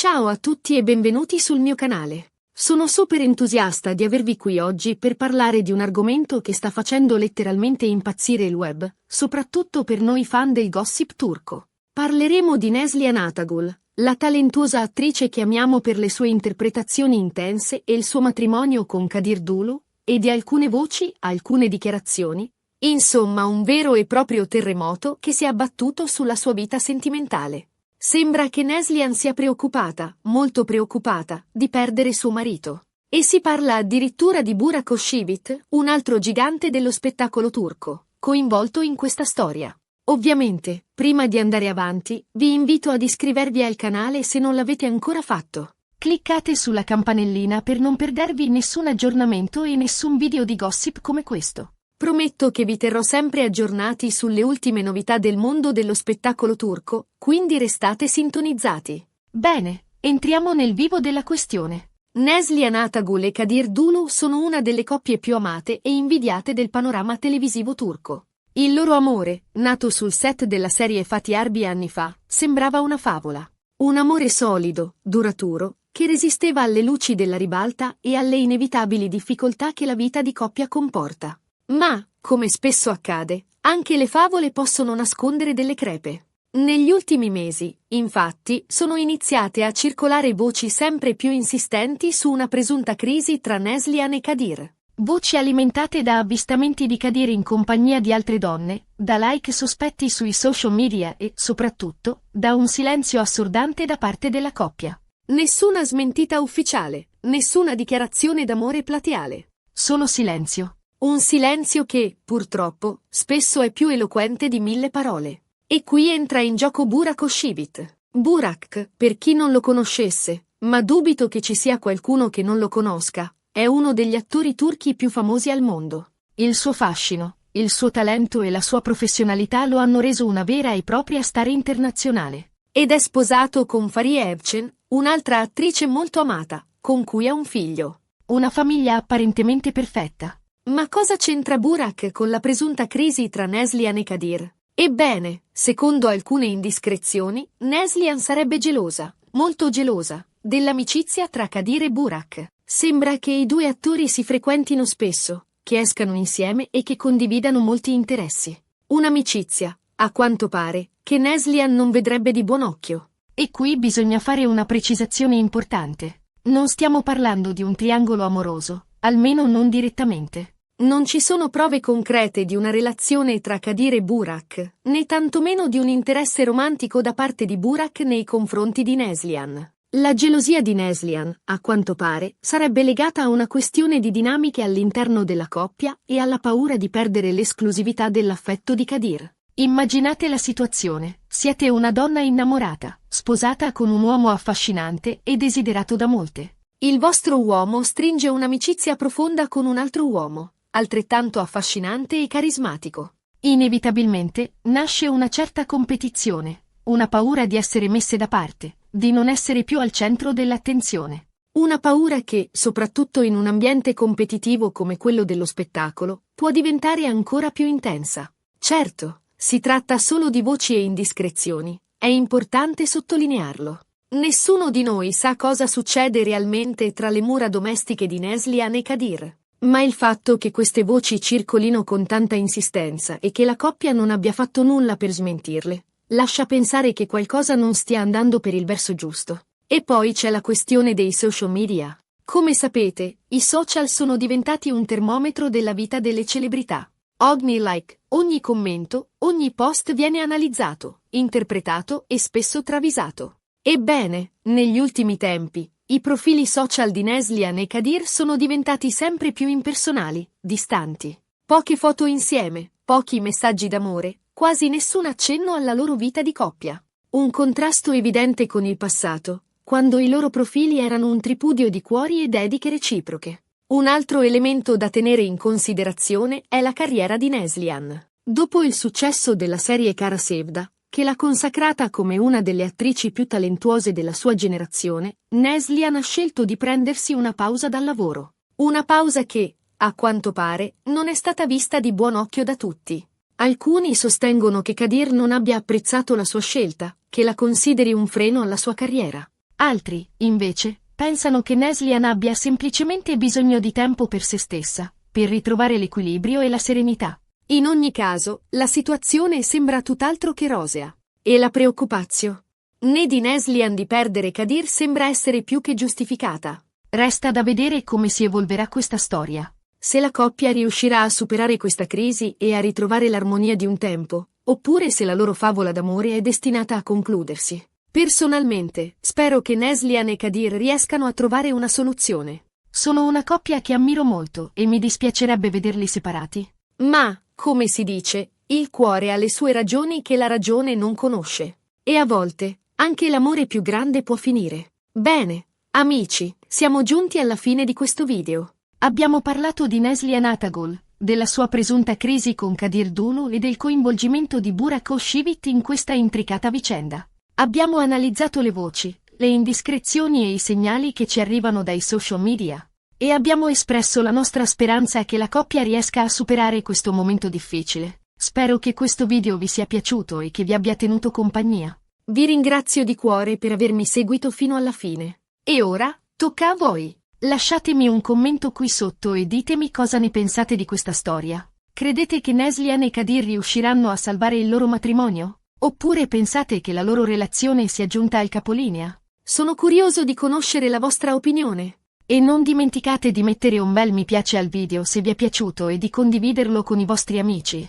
Ciao a tutti e benvenuti sul mio canale. Sono super entusiasta di avervi qui oggi per parlare di un argomento che sta facendo letteralmente impazzire il web, soprattutto per noi fan del gossip turco. Parleremo di Neslihan Atagul, la talentuosa attrice che amiamo per le sue interpretazioni intense e il suo matrimonio con Kadir Dulu, e di alcune voci, alcune dichiarazioni, insomma un vero e proprio terremoto che si è abbattuto sulla sua vita sentimentale. Sembra che Neslihan sia preoccupata, molto preoccupata, di perdere suo marito. E si parla addirittura di Burak Özçivit, un altro gigante dello spettacolo turco, coinvolto in questa storia. Ovviamente, prima di andare avanti, vi invito ad iscrivervi al canale se non l'avete ancora fatto. Cliccate sulla campanellina per non perdervi nessun aggiornamento e nessun video di gossip come questo. Prometto che vi terrò sempre aggiornati sulle ultime novità del mondo dello spettacolo turco, quindi restate sintonizzati. Bene, entriamo nel vivo della questione. Neslihan Atagul e Kadir Dulu sono una delle coppie più amate e invidiate del panorama televisivo turco. Il loro amore, nato sul set della serie Fatih Arbi anni fa, sembrava una favola. Un amore solido, duraturo, che resisteva alle luci della ribalta e alle inevitabili difficoltà che la vita di coppia comporta. Ma, come spesso accade, anche le favole possono nascondere delle crepe. Negli ultimi mesi, infatti, sono iniziate a circolare voci sempre più insistenti su una presunta crisi tra Neslihan e Kadir. Voci alimentate da avvistamenti di Kadir in compagnia di altre donne, da like sospetti sui social media e, soprattutto, da un silenzio assordante da parte della coppia. Nessuna smentita ufficiale, nessuna dichiarazione d'amore plateale. Solo silenzio. Un silenzio che, purtroppo, spesso è più eloquente di 1000 parole. E qui entra in gioco Burak Özçivit. Burak, per chi non lo conoscesse, ma dubito che ci sia qualcuno che non lo conosca, è uno degli attori turchi più famosi al mondo. Il suo fascino, il suo talento e la sua professionalità lo hanno reso una vera e propria star internazionale. Ed è sposato con Fariye Evcen, un'altra attrice molto amata, con cui ha un figlio. Una famiglia apparentemente perfetta. Ma cosa c'entra Burak con la presunta crisi tra Neslihan e Kadir? Ebbene, secondo alcune indiscrezioni, Neslihan sarebbe gelosa, molto gelosa, dell'amicizia tra Kadir e Burak. Sembra che i due attori si frequentino spesso, che escano insieme e che condividano molti interessi. Un'amicizia, a quanto pare, che Neslihan non vedrebbe di buon occhio. E qui bisogna fare una precisazione importante. Non stiamo parlando di un triangolo amoroso, almeno non direttamente. Non ci sono prove concrete di una relazione tra Kadir e Burak, né tantomeno di un interesse romantico da parte di Burak nei confronti di Neslihan. La gelosia di Neslihan, a quanto pare, sarebbe legata a una questione di dinamiche all'interno della coppia e alla paura di perdere l'esclusività dell'affetto di Kadir. Immaginate la situazione: siete una donna innamorata, sposata con un uomo affascinante e desiderato da molte. Il vostro uomo stringe un'amicizia profonda con un altro uomo, altrettanto affascinante e carismatico. Inevitabilmente, nasce una certa competizione, una paura di essere messe da parte, di non essere più al centro dell'attenzione. Una paura che, soprattutto in un ambiente competitivo come quello dello spettacolo, può diventare ancora più intensa. Certo, si tratta solo di voci e indiscrezioni, è importante sottolinearlo. Nessuno di noi sa cosa succede realmente tra le mura domestiche di Neslihan e Kadir. Ma il fatto che queste voci circolino con tanta insistenza e che la coppia non abbia fatto nulla per smentirle, lascia pensare che qualcosa non stia andando per il verso giusto. E poi c'è la questione dei social media. Come sapete, i social sono diventati un termometro della vita delle celebrità. Ogni like, ogni commento, ogni post viene analizzato, interpretato e spesso travisato. Ebbene, negli ultimi tempi, i profili social di Neslihan e Kadir sono diventati sempre più impersonali, distanti. Poche foto insieme, pochi messaggi d'amore, quasi nessun accenno alla loro vita di coppia. Un contrasto evidente con il passato, quando i loro profili erano un tripudio di cuori e dediche reciproche. Un altro elemento da tenere in considerazione è la carriera di Neslihan. Dopo il successo della serie Kara Sevda, che l'ha consacrata come una delle attrici più talentuose della sua generazione, Neslihan ha scelto di prendersi una pausa dal lavoro. Una pausa che, a quanto pare, non è stata vista di buon occhio da tutti. Alcuni sostengono che Kadir non abbia apprezzato la sua scelta, che la consideri un freno alla sua carriera. Altri, invece, pensano che Neslihan abbia semplicemente bisogno di tempo per se stessa, per ritrovare l'equilibrio e la serenità. In ogni caso, la situazione sembra tutt'altro che rosea. E la preoccupazione né di Neslihan di perdere Kadir sembra essere più che giustificata. Resta da vedere come si evolverà questa storia. Se la coppia riuscirà a superare questa crisi e a ritrovare l'armonia di un tempo, oppure se la loro favola d'amore è destinata a concludersi. Personalmente, spero che Neslihan e Kadir riescano a trovare una soluzione. Sono una coppia che ammiro molto e mi dispiacerebbe vederli separati. Ma, come si dice, il cuore ha le sue ragioni che la ragione non conosce. E a volte, anche l'amore più grande può finire. Bene, amici, siamo giunti alla fine di questo video. Abbiamo parlato di Neslihan Atagol, della sua presunta crisi con Kadir Dulu e del coinvolgimento di Burak Özçivit in questa intricata vicenda. Abbiamo analizzato le voci, le indiscrezioni e i segnali che ci arrivano dai social media. E abbiamo espresso la nostra speranza che la coppia riesca a superare questo momento difficile. Spero che questo video vi sia piaciuto e che vi abbia tenuto compagnia. Vi ringrazio di cuore per avermi seguito fino alla fine. E ora, tocca a voi. Lasciatemi un commento qui sotto e ditemi cosa ne pensate di questa storia. Credete che Neslihan e Kadir riusciranno a salvare il loro matrimonio? Oppure pensate che la loro relazione sia giunta al capolinea? Sono curioso di conoscere la vostra opinione. E non dimenticate di mettere un bel mi piace al video se vi è piaciuto e di condividerlo con i vostri amici.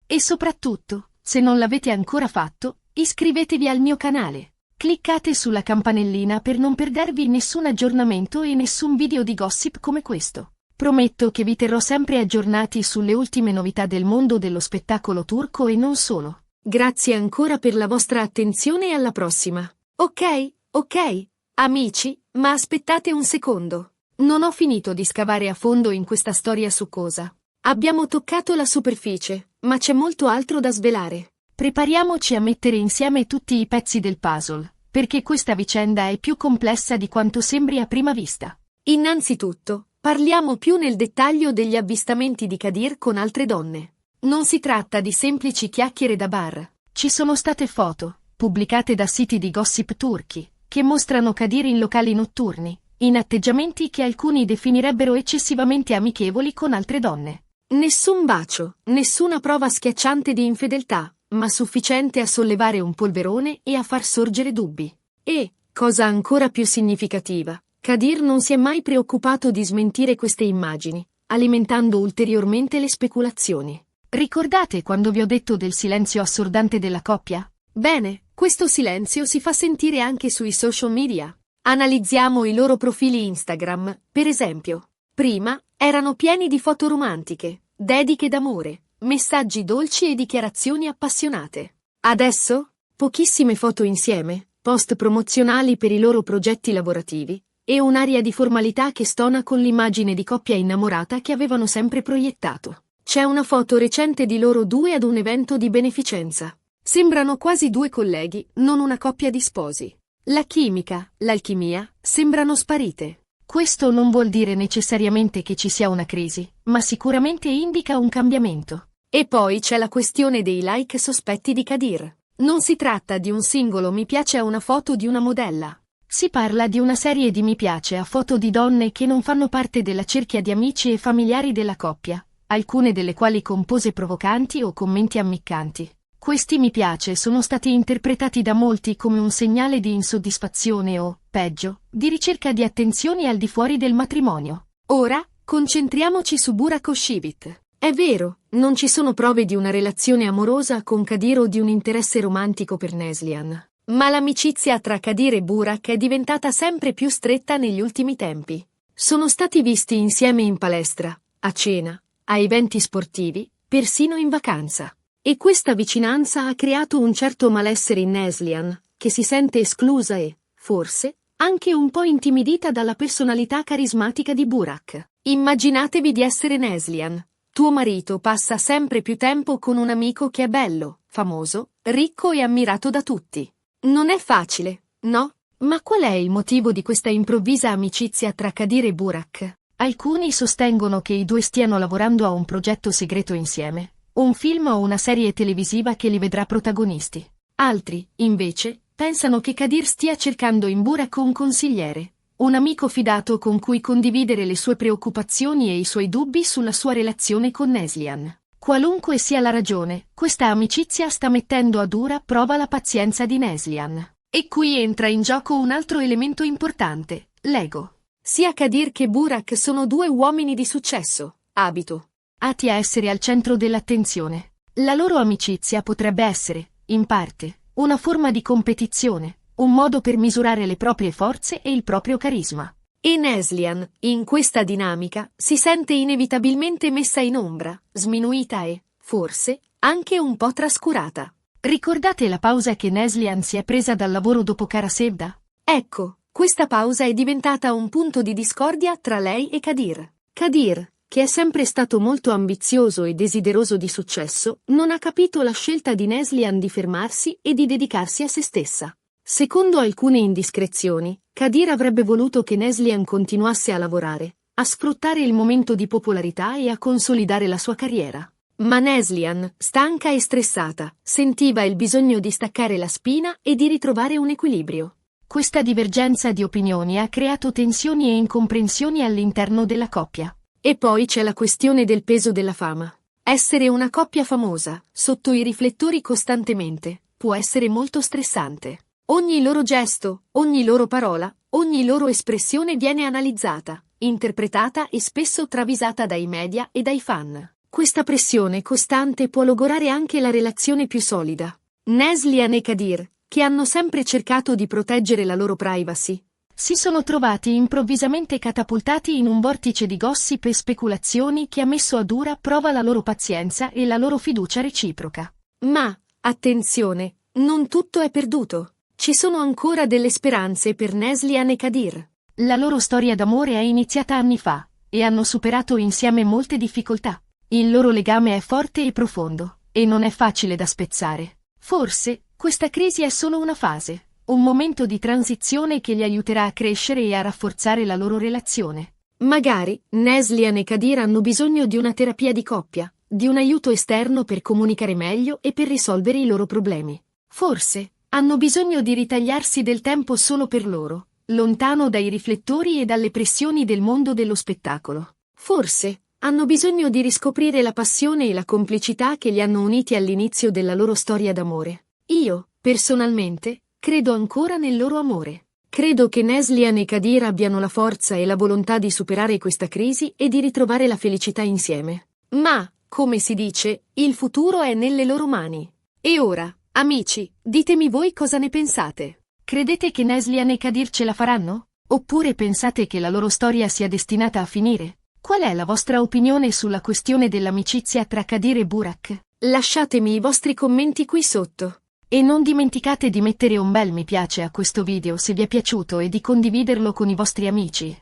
E soprattutto, se non l'avete ancora fatto, iscrivetevi al mio canale. Cliccate sulla campanellina per non perdervi nessun aggiornamento e nessun video di gossip come questo. Prometto che vi terrò sempre aggiornati sulle ultime novità del mondo dello spettacolo turco e non solo. Grazie ancora per la vostra attenzione e alla prossima. Ok, amici, ma aspettate un secondo. Non ho finito di scavare a fondo in questa storia succosa. Abbiamo toccato la superficie, ma c'è molto altro da svelare. Prepariamoci a mettere insieme tutti i pezzi del puzzle, perché questa vicenda è più complessa di quanto sembri a prima vista. Innanzitutto, parliamo più nel dettaglio degli avvistamenti di Kadir con altre donne. Non si tratta di semplici chiacchiere da bar. Ci sono state foto, pubblicate da siti di gossip turchi, che mostrano Kadir in locali notturni, in atteggiamenti che alcuni definirebbero eccessivamente amichevoli con altre donne. Nessun bacio, nessuna prova schiacciante di infedeltà, ma sufficiente a sollevare un polverone e a far sorgere dubbi. E, cosa ancora più significativa, Kadir non si è mai preoccupato di smentire queste immagini, alimentando ulteriormente le speculazioni. Ricordate quando vi ho detto del silenzio assordante della coppia? Bene, questo silenzio si fa sentire anche sui social media. Analizziamo i loro profili Instagram, per esempio. Prima, erano pieni di foto romantiche, dediche d'amore, messaggi dolci e dichiarazioni appassionate. Adesso, pochissime foto insieme, post promozionali per i loro progetti lavorativi, e un'aria di formalità che stona con l'immagine di coppia innamorata che avevano sempre proiettato. C'è una foto recente di loro due ad un evento di beneficenza. Sembrano quasi due colleghi, non una coppia di sposi. La chimica, l'alchimia, sembrano sparite. Questo non vuol dire necessariamente che ci sia una crisi, ma sicuramente indica un cambiamento. E poi c'è la questione dei like sospetti di Kadir. Non si tratta di un singolo mi piace a una foto di una modella. Si parla di una serie di mi piace a foto di donne che non fanno parte della cerchia di amici e familiari della coppia, alcune delle quali con pose provocanti o commenti ammiccanti. Questi mi piace sono stati interpretati da molti come un segnale di insoddisfazione o, peggio, di ricerca di attenzioni al di fuori del matrimonio. Ora, concentriamoci su Burak Özçivit. È vero, non ci sono prove di una relazione amorosa con Kadir o di un interesse romantico per Neslihan. Ma l'amicizia tra Kadir e Burak è diventata sempre più stretta negli ultimi tempi. Sono stati visti insieme in palestra, a cena, a eventi sportivi, persino in vacanza. E questa vicinanza ha creato un certo malessere in Neslihan, che si sente esclusa e, forse, anche un po' intimidita dalla personalità carismatica di Burak. Immaginatevi di essere Neslihan. Tuo marito passa sempre più tempo con un amico che è bello, famoso, ricco e ammirato da tutti. Non è facile, no? Ma qual è il motivo di questa improvvisa amicizia tra Kadir e Burak? Alcuni sostengono che i due stiano lavorando a un progetto segreto insieme. Un film o una serie televisiva che li vedrà protagonisti. Altri, invece, pensano che Kadir stia cercando in Burak un consigliere, un amico fidato con cui condividere le sue preoccupazioni e i suoi dubbi sulla sua relazione con Neslihan. Qualunque sia la ragione, questa amicizia sta mettendo a dura prova la pazienza di Neslihan. E qui entra in gioco un altro elemento importante, l'ego. Sia Kadir che Burak sono due uomini di successo, abito atti a essere al centro dell'attenzione. La loro amicizia potrebbe essere, in parte, una forma di competizione, un modo per misurare le proprie forze e il proprio carisma. E Neslihan, in questa dinamica, si sente inevitabilmente messa in ombra, sminuita e, forse, anche un po' trascurata. Ricordate la pausa che Neslihan si è presa dal lavoro dopo Kara Sevda? Ecco, questa pausa è diventata un punto di discordia tra lei e Kadir. Kadir, che è sempre stato molto ambizioso e desideroso di successo, non ha capito la scelta di Neslihan di fermarsi e di dedicarsi a se stessa. Secondo alcune indiscrezioni, Kadir avrebbe voluto che Neslihan continuasse a lavorare, a sfruttare il momento di popolarità e a consolidare la sua carriera. Ma Neslihan, stanca e stressata, sentiva il bisogno di staccare la spina e di ritrovare un equilibrio. Questa divergenza di opinioni ha creato tensioni e incomprensioni all'interno della coppia. E poi c'è la questione del peso della fama. Essere una coppia famosa, sotto i riflettori costantemente, può essere molto stressante. Ogni loro gesto, ogni loro parola, ogni loro espressione viene analizzata, interpretata e spesso travisata dai media e dai fan. Questa pressione costante può logorare anche la relazione più solida. Neslihan e Kadir, che hanno sempre cercato di proteggere la loro privacy, si sono trovati improvvisamente catapultati in un vortice di gossip e speculazioni che ha messo a dura prova la loro pazienza e la loro fiducia reciproca. Ma, attenzione, non tutto è perduto. Ci sono ancora delle speranze per Neslihan e Kadir. La loro storia d'amore è iniziata anni fa, e hanno superato insieme molte difficoltà. Il loro legame è forte e profondo, e non è facile da spezzare. Forse, questa crisi è solo una fase. Un momento di transizione che li aiuterà a crescere e a rafforzare la loro relazione. Magari, Neslihan e Kadir hanno bisogno di una terapia di coppia, di un aiuto esterno per comunicare meglio e per risolvere i loro problemi. Forse, hanno bisogno di ritagliarsi del tempo solo per loro, lontano dai riflettori e dalle pressioni del mondo dello spettacolo. Forse, hanno bisogno di riscoprire la passione e la complicità che li hanno uniti all'inizio della loro storia d'amore. Io, personalmente, credo ancora nel loro amore. Credo che Neslihan e Kadir abbiano la forza e la volontà di superare questa crisi e di ritrovare la felicità insieme. Ma, come si dice, il futuro è nelle loro mani. E ora, amici, ditemi voi cosa ne pensate. Credete che Neslihan e Kadir ce la faranno? Oppure pensate che la loro storia sia destinata a finire? Qual è la vostra opinione sulla questione dell'amicizia tra Kadir e Burak? Lasciatemi i vostri commenti qui sotto. E non dimenticate di mettere un bel mi piace a questo video se vi è piaciuto e di condividerlo con i vostri amici.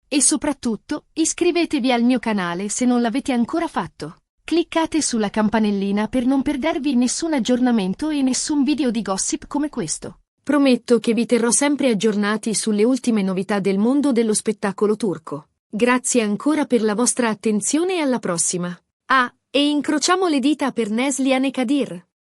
E soprattutto, iscrivetevi al mio canale se non l'avete ancora fatto. Cliccate sulla campanellina per non perdervi nessun aggiornamento e nessun video di gossip come questo. Prometto che vi terrò sempre aggiornati sulle ultime novità del mondo dello spettacolo turco. Grazie ancora per la vostra attenzione e alla prossima. Ah, e incrociamo le dita per Neslihan e Kadir.